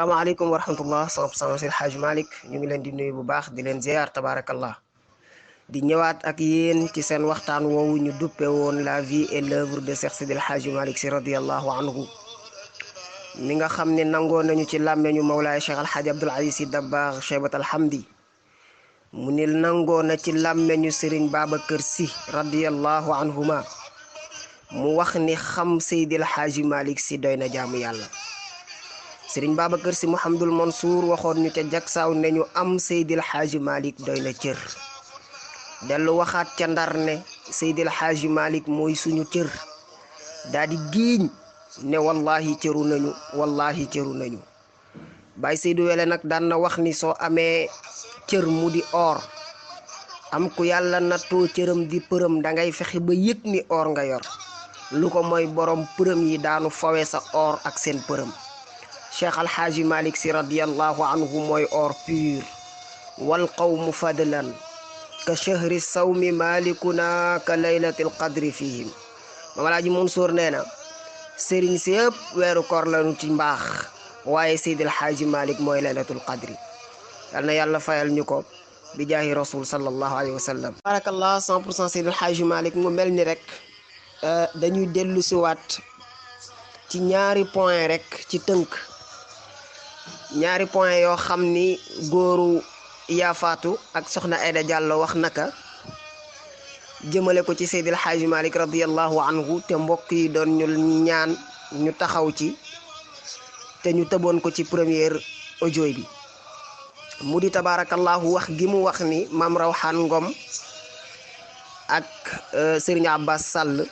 salaamaaleykum wa rahmatullah sama Seydi Hadji Malick ñu ngi leen di nuyu bu baax di leen ziar tabarakallah di ñëwaat ak yéen ci seen waxtaan woowu ñu duppe woon la vie et l'œuvre de Cheikh Seydi Hadji Malick Sy radiyallahu anhu mi nga xam ne nangoo nañu ci làmmeñu Mawlaay Cheikh Alhaaji Abdoul Aziz Sy Dabakh Cheybat Alhamdi mu ni nangoo na ci làmmeñu Serigne Babacar Sy radiyallahu anhuma mu wax ni xam Seydi Hadji Malick Sy doy na jaamu yàlla. Sëriñ Babacar Sy Mouhamadul Mansour waxoon ñu ca jagsaaw ne ñu am Seydil Hadji Malick doy na cër dellu waxaat ca Ndar ne Seydil Hadji Malick mooy suñu cër daa di giiñ ne wallahi cëru nañu Baye Seydou Wele nag daan na wax ni soo amee cër mu di or am ku yàlla nattoo cëram di përëm da ngay fexe ba yëg ni or nga yor lu ko mooy borom përëm yi daanu fawe sa or ak seen përëm. Cheikh Alhaaji Malick Sy radiyallahu anhu mooy or pur wal qawmu fadlan ka chahri sawmi malikuna ka laylatil qadri fihim Maam Alaaji Mansour nee na sëriñ si yëpp weeru koor lañu ci mbaax waaye Seydil Hadji Malick mooy laylatul qadri yal na yàlla fayal ñu ko bi jaahi rasul sallallahu alayhi wa sallam. barakallah 100% Seydil Hadji Malick mu mel ni rek dañuy dellu si waat ci ñaari point rek ci tënk ñaari point yoo xam ni góoru yaafaatu ak soxna Aïda Diallo wax naka jëmale ko ci Seydil Hadji Malick radiyallahu anhu te mbokk yi doon ñu ñaan ñu taxaw ci te ñu tëboon ko ci première audio bi mu di tabarakallahu wax gi mu wax ni Maam Rawxaan Ngom ak Serigne Abbas Sall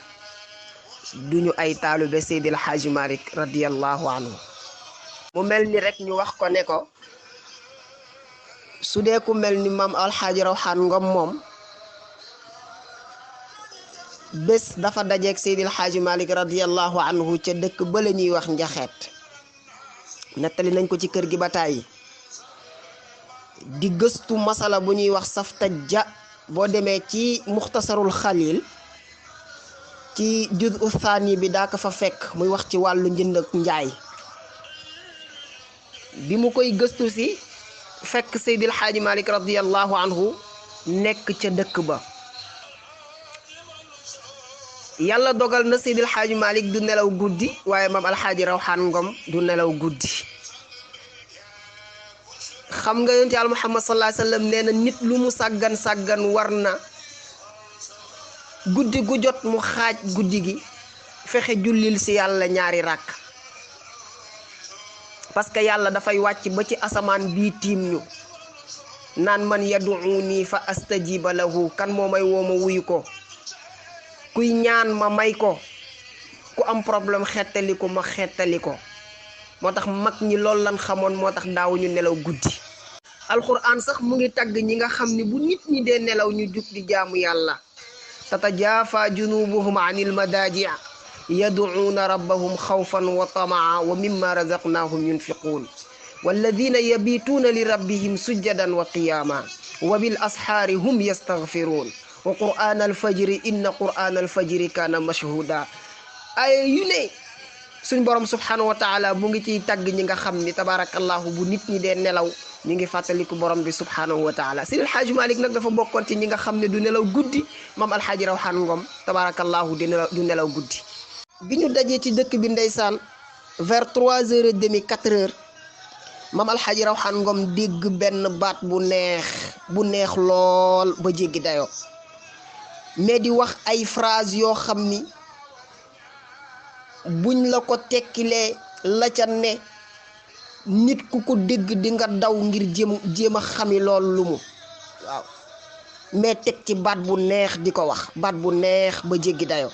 duñu ay taalibe Seydil Hadji Malick radiyallahu anhu mu mel ni rek ñu wax ko ne ko su dee ku mel ni maam Alxaaji Rawxaan Ngom moom bés dafa dajeeg Seydil Hadji Malick radiyallahu anhu ca dëkk ba la ñuy wax njaxeet nettali nañ ko ci kër gi ba tàyyi di gëstu masala bu ñuy wax saftajja boo demee ci muxtasarul xalil ci juzu thani bi daa ko fa fekk muy wax ci wàllu njënd ak njaay bi mu koy gëstu si fekk Seydil Hadji Malick radiyallahu anhu nekk ca dëkk ba yàlla dogal na Seydil Hadji Malick du nelaw guddi waaye maam Alxaaji Rawxaan Ngom du nelaw guddi xam nga yonent Yàlla Muhammad sallallahu alayhi wa sallam nee na nit lu mu sàggan war na guddi gu jot mu xaaj guddi gi fexe jullil si yàlla ñaari ràkk parce que yàlla dafay wàcc ba ci asamaan bii tiim ñu naan man yaduuni fa astajiba lahu kan moo may woo ma wuyu ko kuy ñaan ma may ko ku am problème xettali ko ma xettali ko moo tax mag ñi loolu lan xamoon moo tax daawuñu nelaw guddi alquran sax mu ngi tagg ñi nga xam ni bu nit ñi dee nelaw ñu jug di jaamu yàlla tatajaafa junubuhum anil madaaji' yad'uuna rabbahum xawfan wa tamaa wa mimma razaqnaahum yunfiquun walladina yabituuna li rabbihim sujjadan wa qiyaama wa bil asxaari hum yastaghfiruun wa qur'aan alfajri inna qur'aan alfajri kaana mashhuuda ay yu ne suñ borom subhanahu wa taala mu ngi ciy tagg ñi nga xam ni tabarakallahu bu nit ñi dee nelaw ñu ngi fàttaliku borom bi subhanahu wa taala Seydil Hadji Malick nag dafa bokkoon ci ñi nga xam ne du nelaw guddi maam Alxaaji Rawxaan Ngom tabarakallahu du nelaw guddi bi ñu dajee ci dëkk bi ndeysaan vers 3h30 4h maam Alxaaji Rawxaan Ngom dégg benn baat bu neex lool ba jéggi dayoo mais di wax ay phrase yoo xam ni buñ la ko tekkilee la ca ne nit ku ko dégg di nga daw ngir jéem a xami lool lu mu waaw mais teg ci baat bu neex di ko wax baat bu neex ba jéggi dayoo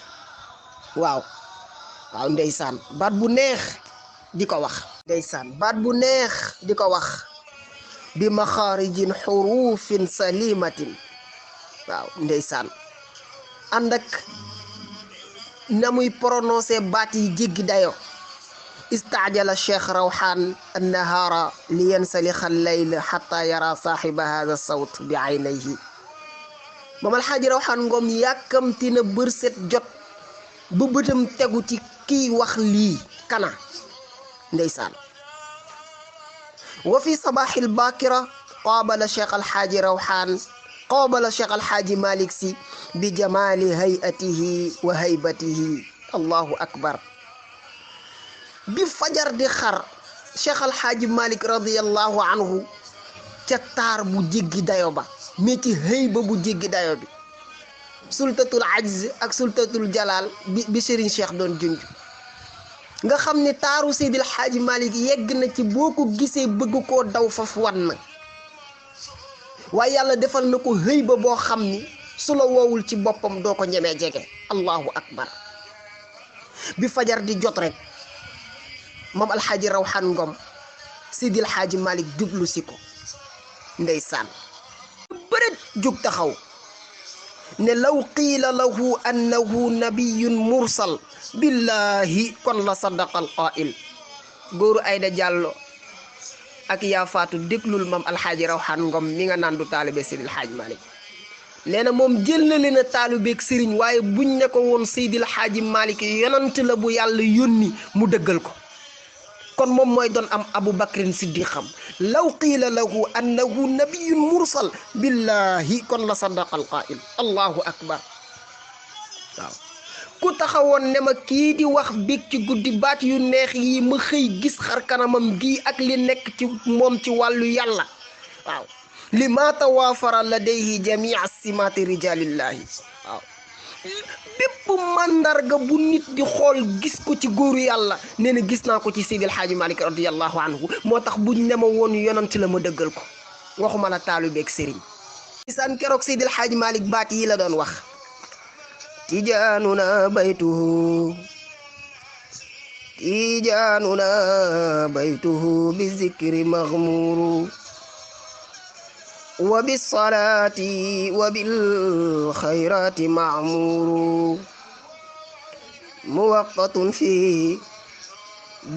waaw ndeysaan baat bu neex di ko wax baat bu neex di ko wax bi maxaarijin xurufin salimatin waaw ndeysaan ànd ak na muy prononcé baat yi jéggi dayo istaajala cheikh rawxaan annahaara li yansalixa allayl xata yara saaxiba hada sawt bi aynayhi maam Alxaaji Rawxaan Ngom yàkkamti na bërset jot ba bëtam tegu ci kiy wax lii kana ndeysaan wa fi sabahil bakira qabala cheikh alxaaji rawxaan qabala cheikh alxaaji malik si bi jamali hayatihi wa haybatihi. allahu akbar. bi fajar di xar cheikh alxaaji malik radiallahu anhu ca taar bu jéggi dayo ba mais ci hayba bu jéggi dayo bi, sultatul ajz ak sultatul jalal bi Serigne Cheikh doon junj, nga xam ne taaru Seydil Xaaji Malik yegg na ci boo ko gisee bëgg koo daw faf wan na, waaye yàlla defal na ko hayba boo xam ni su la woowul ci boppam doo ko ñemee jege. allahu akbar. bi fajar di jot rek moom alxaaji rawxaan ngom Seydil Xaaji Malik jublu si ko, ndeysaan bëret jóg taxaw ne law qiila lahu annahu nabiyun mursal billahi kon la sadaqa al qaa'il. góoru Ayda Jàllo ak yaa faatu déglul mam alxaaji rawxaan ngom mi nga naan du taalibe Seydil Xaaji Malik. nee na moom jël na leen a taalibeeg sëriñ, waaye buñ ne ko woon Seydil Xaaji Malik yonant la bu yàlla yónni mu dëggal ko, kon moom mooy doon am Abu Bakrin Siddiqam. law qiila lahu annahu nabiyun mursal billahi kon la sadaqa al qaa'il. allahu akbar. waaw ku taxawoon ne ma kii di wax bég ci guddi baat yu neex yi ma xëy gis xar kanamam gii ak li nekk ci moom ci wàllu yàlla, waaw li ma tawaafara ladayhi jamia simaati rijalillahi. waaw bépp mandarga bu nit di xool gis ko ci góoru yàlla nee na gis naa ko ci Seydil Xaaji Malik radiyallahu anhu. moo tax buñ ne ma woon yonant la ma dëggal ko, waxuma la taalibeeg sëriñ. isaan keroog Seydil Xaaji Malik baat yi la doon wax: tijaanuna baytuhu bi zikri maghmuru wa bis salaati wa bil xayraati ma'muru muwaqqatun fi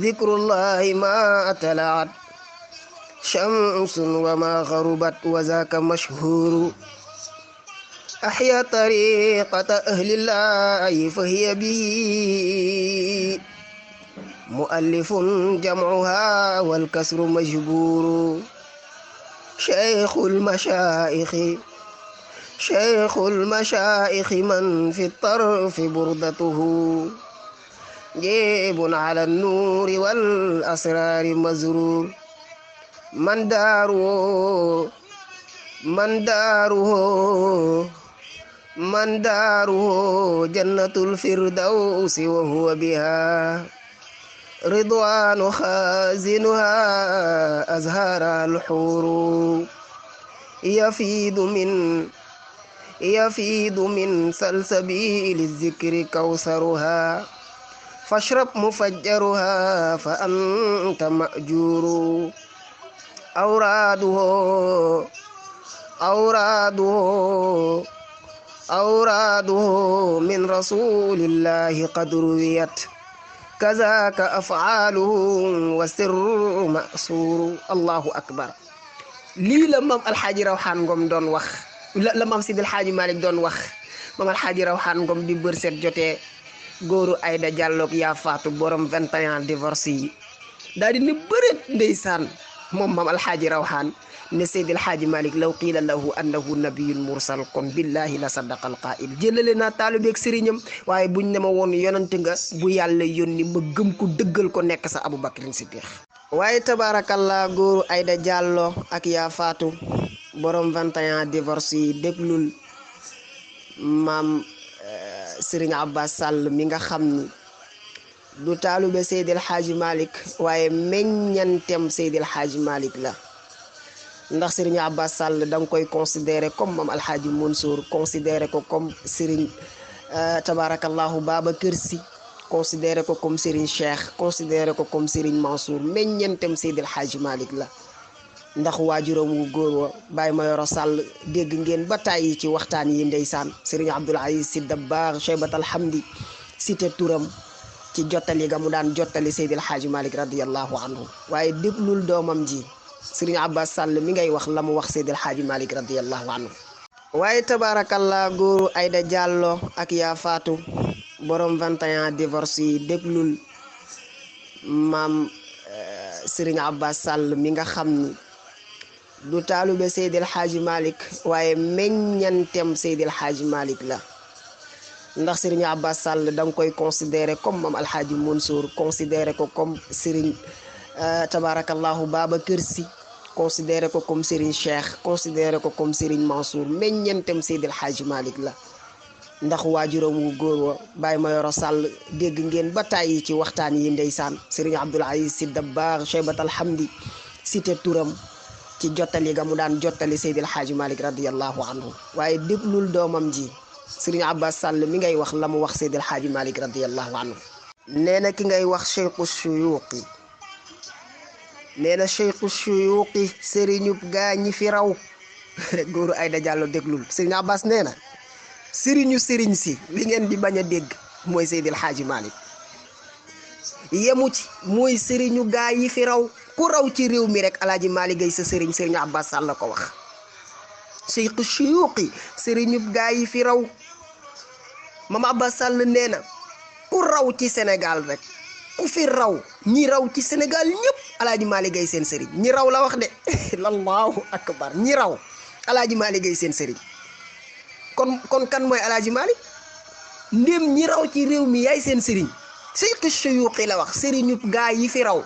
zikrullahi ma talaat shamsun wa ma gharubat wa zaaka mashhuru أحيا طريقة أهل الله فهي به مؤلف جمعها والكسر مجبور شيخ المشايخ من في الطرف بردته جيب على النور والأسرار مزرور من داره جنة الفردوس وهو بها رضوان خازنها أزهار الحور يفيض من سلسبيل الذكر كوثرها فاشرب مفجرها فأنت مأجور أوراده من رسول الله قد رويت كذاك أفعاله والسر مأسور. الله أكبر. lii la maam alxaaji rawxaan ngom doon wax, la maam Seydil Xaaji Malik doon wax. maam alxaaji rawxaan ngom bi bër set jotee góoru Ayda Jàlloog yaa faatu borom 21 divorce yi daal di ne bëreet ndeysaan moom maam alxaaji rawxaan ne Seydil Xaaji Malik law qiila lahu annahu nabiyun mursal kon billahi la sadaqa al qaa'il. jëlale naa taalibeeg sëriñam, waaye buñ ne ma woon yonante nga bu yàlla yónni ma gëm ko dëggal ko nekk sa Abu Bakrin Siddiq. waaye tabaarakallah góoru Ayda Jàllo ak yaa faatu borom 21 divorce yi déglul maam Serigne Abbas Sall mi nga xam ni du taalibe Seydil Xaaji Malik waaye meññantem Seydil Xaaji Malik la. ndax Serigne Abbas Sall da nga koy considéré comme moom alxaaji Mansour, considéré ko comme Serigne tabarakallahu Babacar Sy, considéré ko comme Serigne Cheikh, considéré ko comme Serigne Mansour. meññentem Seydil Xaaji Malik la. ndax waajuram wu góor wa Baye Mayoro Sall dégg ngeen ba tàyyi ci waxtaan yi ndeysaan Serigne Abdoul Aziz Sy Dabakh Cheybat alhamdi cité turam ci jottali ga mu daan jottali Seydil Xaaji Malik radiyallahu anhu. waaye déglul doomam ji Serigne Abbas Sall mi ngay wax la mu wax Seydil Xaaji Malik radiyallahu anhu. waaye tabaarakallah góoru Ayda Jàllo ak yaa faatu borom 21 divorce yi déglul maam Serigne Abbas Sall mi nga xam ni du taalube Seydil Hadji Malick waaye meññantem Seydil Hadji Malick la ndax Serigne Abbas Sall da nga koy considéré comme Mame Alhaji Mansour considéré ko comme Serigne tabarakallahu Babacar Sy considéré ko comme Serigne Cheikh considéré ko comme Serigne Mansour meññantem Seydil Hadji Malick la ndax waajuram wu góor wa Baye Mayoro Sall dégg ngeen ba tàyyi ci waxtaan yi ndeysaan Serigne Abdoul Aziz Sy Dabakh Cheybat Alhamdi cité turam ci jottali ga mu daan jottali Seydil Hadji Malick radiyallahu anhu waaye déglul doomam ji Serigne Abbas Sall mi ngay wax la mu wax Seydil Hadji Malick radiyallahu anhu nee na ki ngay wax cheikhu shuyuqi nee na cheikhu shuyuqi sëriñub gaa ñi fi raw rek góoru Ayda Diallo déglul Serigne Abbas nee na sëriñu sëriñ si li ngeen di bañ a dégg mooy Seydil Hadji Malick yemu ci mooy sëriñu gaa yi fi raw ku raw ci réew mi rek Alaaji Malick Gaye sa sëriñ Serigne Abbas Sall la ko wax cheikhu shuyuqi sëriñub gaa yi fi raw Mame Abbas Sall nee na ku raw ci Sénégal rek ku fi raw ñi raw ci Sénégal ñëpp Alaaji Malick Gaye seen sëriñ ñi raw la wax de allahu akbar ñi raw Alaaji Malick Gaye seen sëriñ kon kan mooy Alaaji Malick ndéem ñi raw ci réew mi yaay seen sëriñ cheikhu shuyuqi la wax sëriñub gaa yi fi raw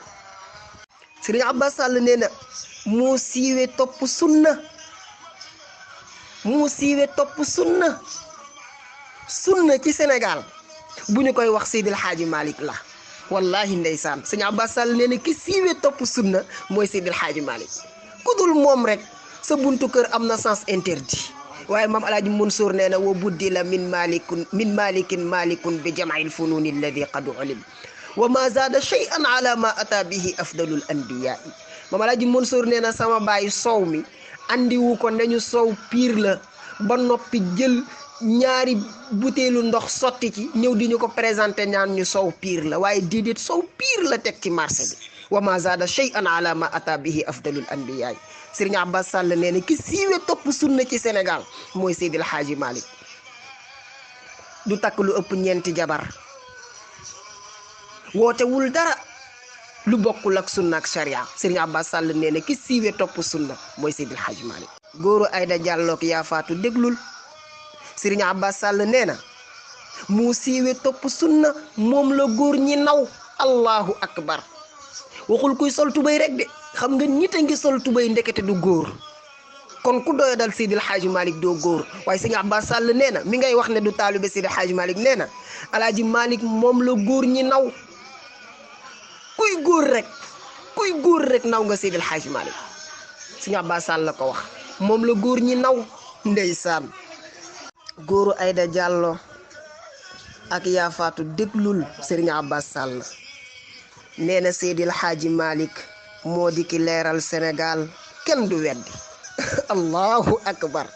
Serigne Abbas Sall nee na moo siiwe topp sunna sunna ci Sénégal bu ñu koy wax Seydil Hadji Malick la wallahi ndeysaan Serigne Abbas Sall nee na ki siiwe topp sunna mooy Seydil Hadji Malick ku dul moom rek sa buntu kër am na sens interdit waaye Mame Alhaji Mansour nee na wa buddila min malikun bi jam'il fununi alladi qad ulim wa ma zaada shay'an ala ma ata bihi afdalul anbiya Mame Alhaji Mansour nee na sama baay soow mi andiwu ko nañu soow piir la ba noppi jël ñaari butéelu ndox sotti ci ñëw di ñu ko présenté ñaan ñu soow piir la waaye déedéet soow piir la teg ci marché bi wa ma zaada shay'an ala ma ata bihi afdalul anbiya Serigne Abbas Sall nee na ki siiwe topp sunna ci Sénégal mooy Seydil Hadji Malick du takk lu ëpp ñeenti jabar wootewul dara lu bokkul ak sunna ak sharia Serigne Abbas Sall nee na ki siiwe topp sunna mooy Seydil Hadji Malick góoru Ayda Diallo ak yaa faatu déglul Serigne Abbas Sall nee na mu siiwe topp sunna moom la góor ñi naw allahu akbar waxul kuy sol tubéy rek de xam nga nit a ngi sol tubéy ndekete du góor kon ku doya dal Seydil Hadji Malick doo góor waaye Serigne Abbas Sall nee na mi ngay wax ne du taalibe Seydil Hadji Malick nee na Alaaji Malick moom la góor ñi naw kuy góor rek naw nga Seydil Hadji Malick Serigne Abbas Sall la ko wax moom la góor ñi naw ndeysaan góoru Ayda Diallo ak yaa faatu déglul Serigne Abbas Sall nee na Seydil Hadji Malick moo di ki leeral Sénégal kenn du weddi allahu akbar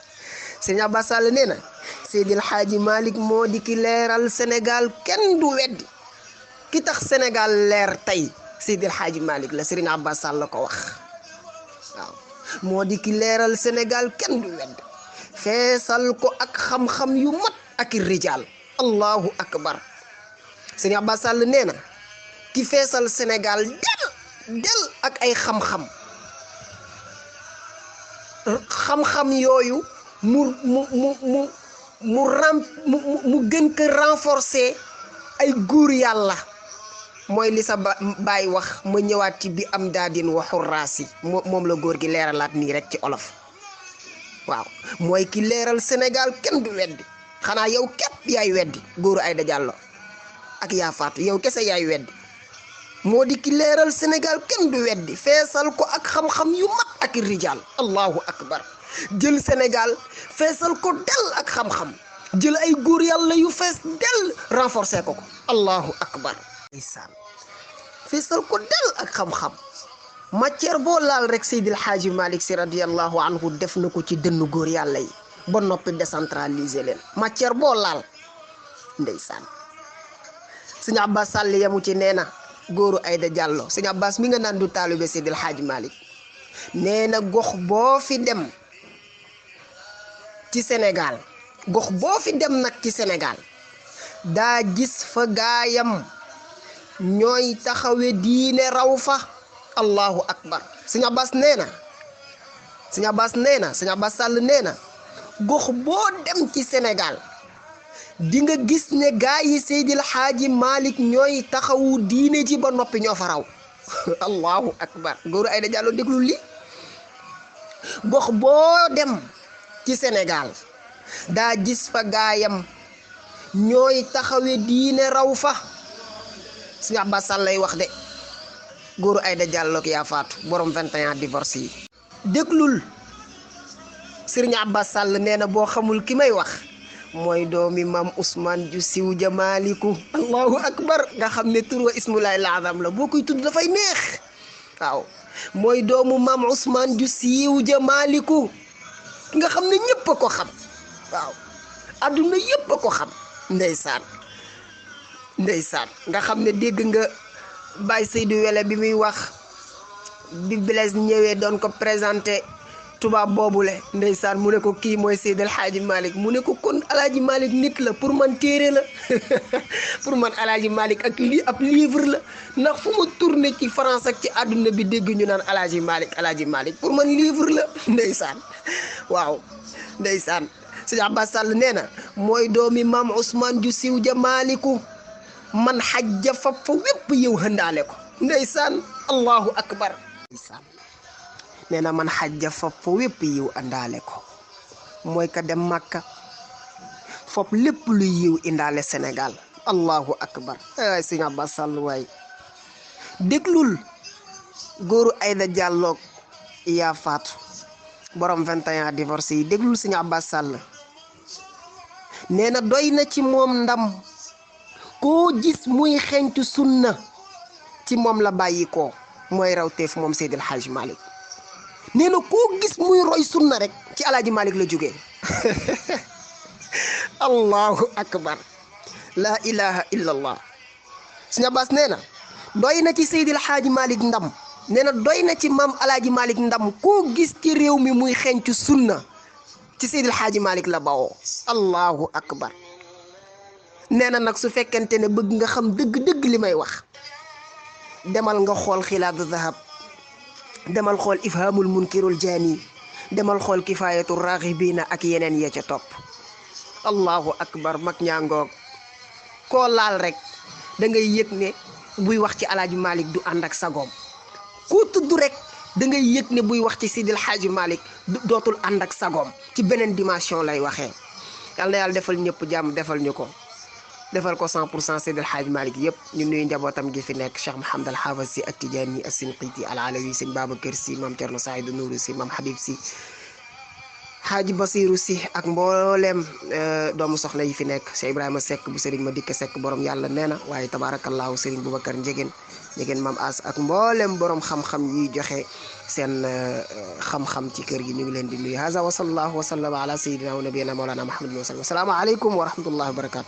Serigne Abbas Sall nee na Seydil Hadji Malick moo di ki leeral Sénégal kenn du weddi ki tax Sénégal leer tey Seydil Hadji Malick la Serigne Abbas Sall la ko wax waaw moo di ki leeral Sénégal kenn du weddi feesal ko ak xam-xam yu mat ak rijaal allahu akbar Serigne Abbas Sall nee na ki feesal Sénégal del ak ay xam-xam yooyu mu gën ko renforcer ay góor yàlla mooy li sa baay wax ma ñëwaat ci bi am daadin wa xurraasi moom la góor gi leeralaat nii rek ci olof waaw mooy ki leeral Sénégal kenn du weddi xanaa yow képp yaay weddi góoru Ayda Diallo ak yaa faatu yow kese yaay weddi moo di ki leeral Sénégal kenn du weddi feesal ko ak xam-xam yu mat ak rijaal allahu akbar jël Sénégal feesal ko del ak xam-xam jël ay góor yàlla yu fees del renforcer ko allahu akbar isaan feesal ko del ak xam-xam matière boo laal rek Seydil Hadji Malick Sy radiyallahu anhu def na ko ci dënnu góor yàlla yi ba noppi décentraliser leen matière boo laal ndeysaan Serigne Abbas Sall yamu ci nee na góoru Ayda Diallo Serigne Abbas mi nga naan du taalibe Seydil Hadji Malick nee na gox boo fi dem ci Sénégal gox boo fi dem nag ci Sénégal daa gis fa gaayam ñooy taxawe diine raw fa allahu akbar. sëñ Abbas nee na sëñ Abbas Sall nee na gox boo dem ci Sénégal di nga gis ne gaa yi Seydil Xaaji Malick ñooy taxawu diine ji ba noppi ñoo fa raw allahu akbar. góoru Ayda Diallo déglu li gox boo dem ci Sénégal daa gis fa gaayam ñooy taxawe diine raw fa. sëñ Abbas Sall lay wax de, góoru Ayda Diallo ak yaa faatu borom 21 divorce yi. déglul sëriñ Abbas Sall nee na boo xamul ki may wax mooy doomi maam Ousmane ju siw ja Maliku. allahu akbar. nga xam ne tur wa ismulaay laazam la, boo koy tudd dafay neex. waaw mooy doomu maam Ousmane ju siiw ja Maliku nga xam ne ñëpp a ko xam. waaw adduna yëpp a ko xam. ndeysaan nga xam ne dégg nga Baye Seydou Wele bi muy wax bi Blaise ñëwee doon ko présenté tubaab boobule ndeysaan mu ne ko kii mooy Seydil Hadji Malick mu ne ko kon Alaaji Malick nit la, pour man téere la pour man Alaaji Malick ak lii ab livre la, ndax fu ma tourné ci France ak ci àdduna bi dégg ñu naan Alaaji Malick pour man livre la. ndeysaan waaw ndeysaan. sëñ Abbas Sall nee na mooy doomi maam Ousmane ju siw ja Maliku man xajja fa wépp yow hëndaale ko. ndeysaan allahu akbar. ndeysaan nee na man xajja fa wépp yiw àndaale ko mooy ka dem Makka fop lépp luy yiw indaale Sénégal. allahu akbar. ay sëñ Abbas Sall waay déglul góoru Ayda Diallo yaa faatu borom 21 divorce yi. déglul sëñ Abbas Sall nee na doy na ci moom ndam koo gis muy xeñtu sunna ci moom la bàyyi ko mooy raw teef moom Seydil Hadji Malick. nee na koo gis muy roy sunna rek ci Alaaji Malick la jógee. allahu akbar. la ilaha illallah. sëñ Abbas nee na doy na ci Seydil Hadji Malick ndam, nee na doy na ci maam Alaaji Malick ndam koo gis ci réew mi muy xeñtu sunna ci Seydil Hadji Malick la bawoo. allahu akbar. nee na nag su fekkente ne bëgg nga xam dëgg-dëgg li may wax demal nga xool xilaadu zahab, demal xool ifhamul munkirul jaani, demal xool kifayatu raghibina ak yeneen ya ca topp. allahu akbar. mag ñaangoog koo laal rek da ngay yëg ne buy wax ci Alaaji Malick du ànd ak sagoom, koo tudd rek da ngay yëg ne buy wax ci Seydil Hadji Malick dootul ànd ak sagoom, ci beneen dimension lay waxee. yal na yàlla defal ñëpp jàmm, defal ñu ko, defal ko 100% Seydil Hadji Malick yëpp. ñu nuyu njabootam gi fi nekk Cheikh Mouhamed Al Haafaz Sy At-Tijaani As-Sinqiiti Al Alawi, sëñ Babacar Sy, maam Thierno Saïdou Nourou Sy, maam Habib Sy, Hadji Basirou Sy ak mboolem doomu soxna yi fi nekk. Cheikh Ibrahima Seck bu Serigne Madické Seck borom yàlla nee na, waaye tabaarakallaahu Serigne Boubacar Njegen maam As ak mboolem borom xam-xam yuy joxe seen xam-xam ci kër gi ñu ngi leen di nuyu. haza wa sallallahu wa sallama ala sayyidina wa nabiyina mawlana Muhammadin wa sallam. assalaamu aleykum wa rahmatullahi wa barakatuh.